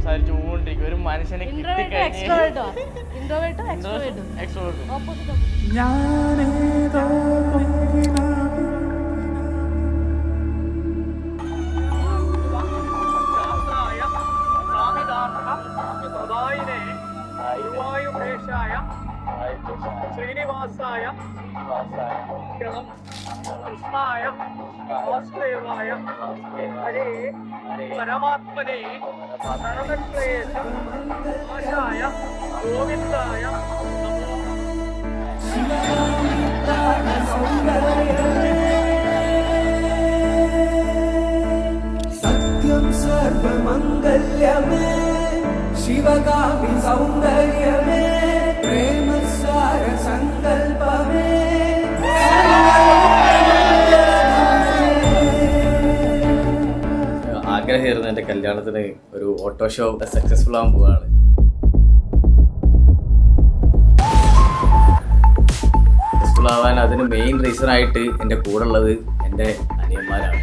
സംസാരിച്ചുകൊണ്ടിരിക്കും. ഒരു മനുഷ്യനെ ശ്രീനിവാസായ കൃഷ്ണായ വാസുദേവായ ഹരേ പരമാത്മനെ സർവക്ലേശനാശായ ഗോവിന്ദായ സത്യം സർവമംഗല്യമേ ശിവകാമി സൗന്ദര്യമേ പ്രേമസാര സങ്കൽപ്പമേ ആഗ്രഹമായിരുന്നു എൻ്റെ കല്യാണത്തിന് ഒരു ഓട്ടോ ഷോ സക്സസ്ഫുൾ ആകാൻ പോവുകയാണ്. സക്സസ്ഫുൾ ആവാൻ അതിന് മെയിൻ റീസണായിട്ട് എൻ്റെ കൂടെ ഉള്ളത് എൻ്റെ അനിയന്മാരാണ്.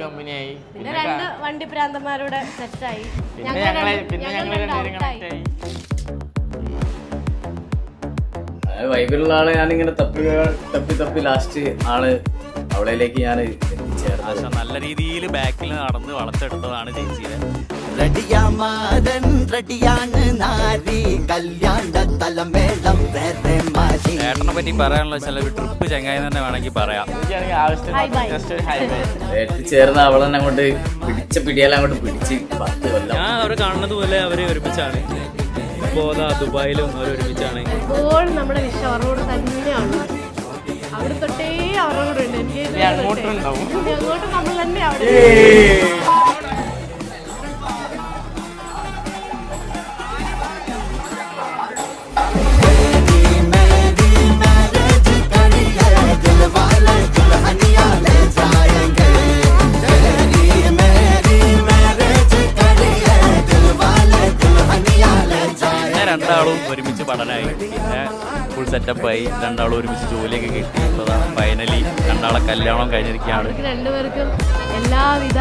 കമ്പനിയായി. പിന്നെ 2 വണ്ടി പ്രാന്തന്മാരുടെ സെറ്റായി. വൈബിലുള്ള ആളെ ഞാനിങ്ങനെ തപ്പി ലാസ്റ്റ് ആള് അവളയിലേക്ക് ഞാൻ എത്തിച്ചേർന്നു. നല്ല രീതിയിൽ ബാക്കിൽ നടന്ന് വളർത്തെടുത്തതാണ് ചേച്ചിയെ. ഏട്ടനെ പറ്റി പറയാനുള്ള ചില ഒരു ട്രിപ്പ് ചങ്ങായി തന്നെ വേണമെങ്കിൽ പറയാം. എത്തിച്ചേർന്ന് അവളെന്നെ അങ്ങോട്ട് പിടിച്ച പിടിയെല്ലാം അങ്ങോട്ട് പിടിച്ച് 10 കൊല്ലം. ഞാൻ അവരെ കാണുന്നത് പോലെ അവര് ഒരുമിച്ചാണ്. ഇപ്പോ ദുബായിലും അവർ ഒരുമിച്ചാണ്. എപ്പോഴും നമ്മുടെ വിഷയം അവരോട് തന്നെയാണ്. അവിടെ തൊട്ടേ അവരോട് ഉണ്ട്. എനിക്ക് അങ്ങോട്ടും നമ്മൾ തന്നെ അവിടെ. രണ്ടാളും ഒരുമിച്ച് പഠനമായി, പിന്നെ ഫുൾ സെറ്റപ്പായി. രണ്ടാളും ഒരുമിച്ച് ജോലിയൊക്കെ കിട്ടി. ഫൈനലി രണ്ടാളെ കല്യാണം കഴിഞ്ഞിരിക്കുകയാണ്. രണ്ടുപേർക്കും എല്ലാവിധ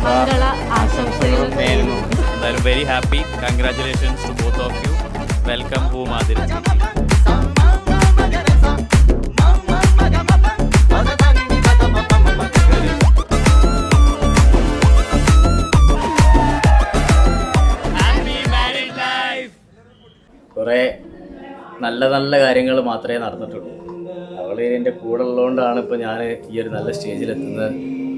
മംഗള ആശംസകളും നേരുന്നു. എന്തായാലും very happy. Congratulations to both of you. Welcome home Athira. കുറേ നല്ല നല്ല കാര്യങ്ങൾ മാത്രമേ നടന്നിട്ടുള്ളൂ. അവൾ എൻ്റെ കൂടെ ഉള്ളതുകൊണ്ടാണ് ഇപ്പോൾ ഞാൻ ഈ ഒരു നല്ല സ്റ്റേജിൽ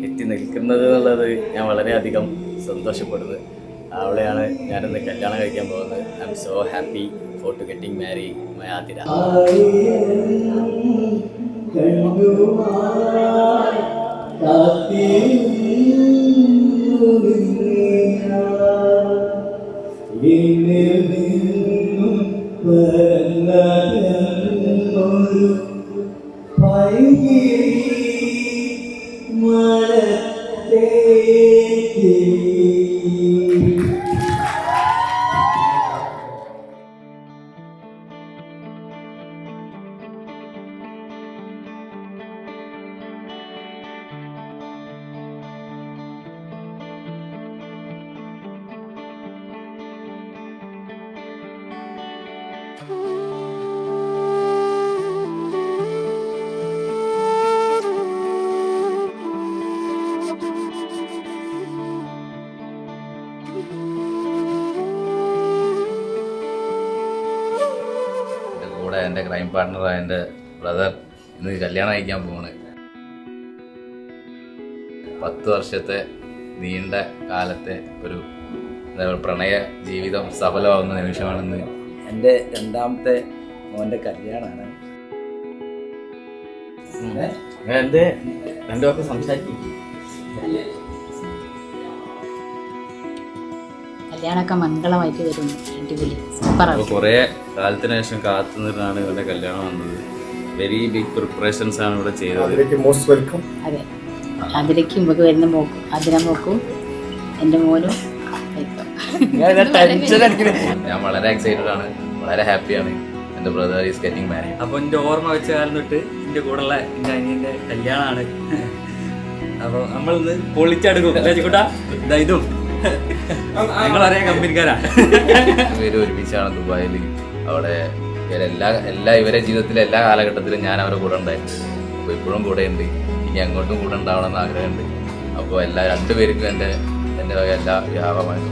എത്തി നിൽക്കുന്നത് എന്നുള്ളത് ഞാൻ വളരെയധികം സന്തോഷപ്പെടുന്നത്. അവളെയാണ് ഞാനിന്ന് കല്യാണം കഴിക്കാൻ പോകുന്നത്. I'm so happy for to getting marry my Athira. എൻ്റെ ക്രൈം പാർട്ണറായ എൻ്റെ ബ്രദർ ഇന്ന് കല്യാണം കഴിക്കാൻ പോവാണ്. 10 വർഷത്തെ നീണ്ട കാലത്തെ ഒരു പ്രണയ ജീവിതം സഫലമാകുന്ന നിമിഷമാണെന്ന്. എൻ്റെ 2ാമത്തെ മോൻ്റെ കല്യാണമാണ്. എന്ത് 2 വാക്ക് സംസാരിക്കും. കല്യാണമൊക്കെ മംഗളമായിട്ട് വരുന്നു. അടിപൊളി സൂപ്പർ. കുറേ കാലത്തിന് ശേഷം കാത്തു നിന്നാണ് ഇവരുടെ കല്യാണം വന്നത്. വെരി ബിഗ് പ്രിപ്പറേഷൻസ് ആണ് ഇവിടെ ചെയ്തത്. അതെ. അതിലേക്ക് മുമ്പ് വരുന്ന മോക്കും അതിനെ മോക്കും എൻ്റെ മോനും ടെൻഷൻ അടിക്കുന്നത്. ഞാൻ വളരെ എക്സൈറ്റഡ് ആണ്, വളരെ ഹാപ്പിയാണ്. എൻ്റെ ബ്രദർ ഈസ് ഗെറ്റിംഗ് മാരീഡ്. അപ്പോൾ എൻ്റെ ഓർമ്മ വെച്ച കാലം തൊട്ട് എൻ്റെ കൂടെയുള്ള എൻ്റെ അനിയൻ്റെ കല്യാണമാണ്. അപ്പോൾ നമ്മളിന്ന് പൊളിച്ചെടുക്കും ചേച്ചിക്കൂട്ടാ. ഇതും ഞങ്ങളറിയാൻ കമ്പനിക്കാരാണ്. ഇവര് ഒരുമിച്ചാണ് ദുബായിൽ. അവിടെ ഇവരെ ജീവിതത്തിലെ എല്ലാ കാലഘട്ടത്തിലും ഞാൻ അവരുടെ കൂടെ ഉണ്ടായിരുന്നു. അപ്പോൾ ഇപ്പോഴും കൂടെ ഉണ്ട്, ഇനി അങ്ങോട്ടും കൂടെ ഉണ്ടാവണമെന്ന് ആഗ്രഹമുണ്ട്. അപ്പോൾ രണ്ടുപേർക്കും എൻ്റെ വക എല്ലാ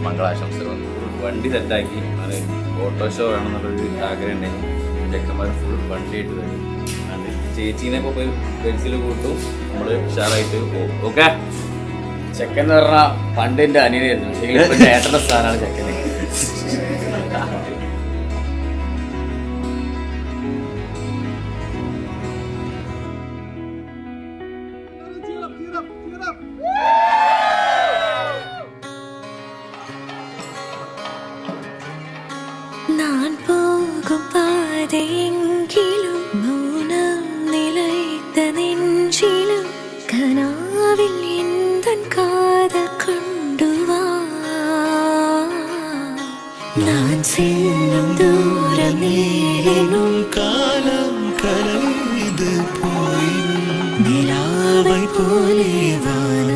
മംഗളാശംസകളും. വണ്ടി സെറ്റാക്കി അത് ഓട്ടോ ഷോ വേണമെന്നുള്ളൊരു ആഗ്രഹം ഉണ്ടായിരുന്നു. ചെക്കന്മാർ ഫുൾ വണ്ടിയായിട്ട് വരും. ചേച്ചീനെ ഇപ്പോൾ പോയി ബെൻസിൽ കൂട്ടും, നമ്മൾ ഉഷാറായിട്ട് പോകും. ഓക്കെ. ചെക്കൻ എന്ന് പറഞ്ഞാൽ പണ്ട് എൻ്റെ അനിയനായിരുന്നു. പക്ഷേ ചേട്ടൻ്റെ സ്ഥാനമാണ് ചെക്കന്. நான் போகும் பாதையெங்கிலும் மௌனம் நிலைத்த நெஞ்சிலும் கனாவில் எந்தன் காதல் கொண்டு வா. நான் செல்லும் தூரம் நேரினும் காலம் கலைந்து போய் நிலாவை போலே வான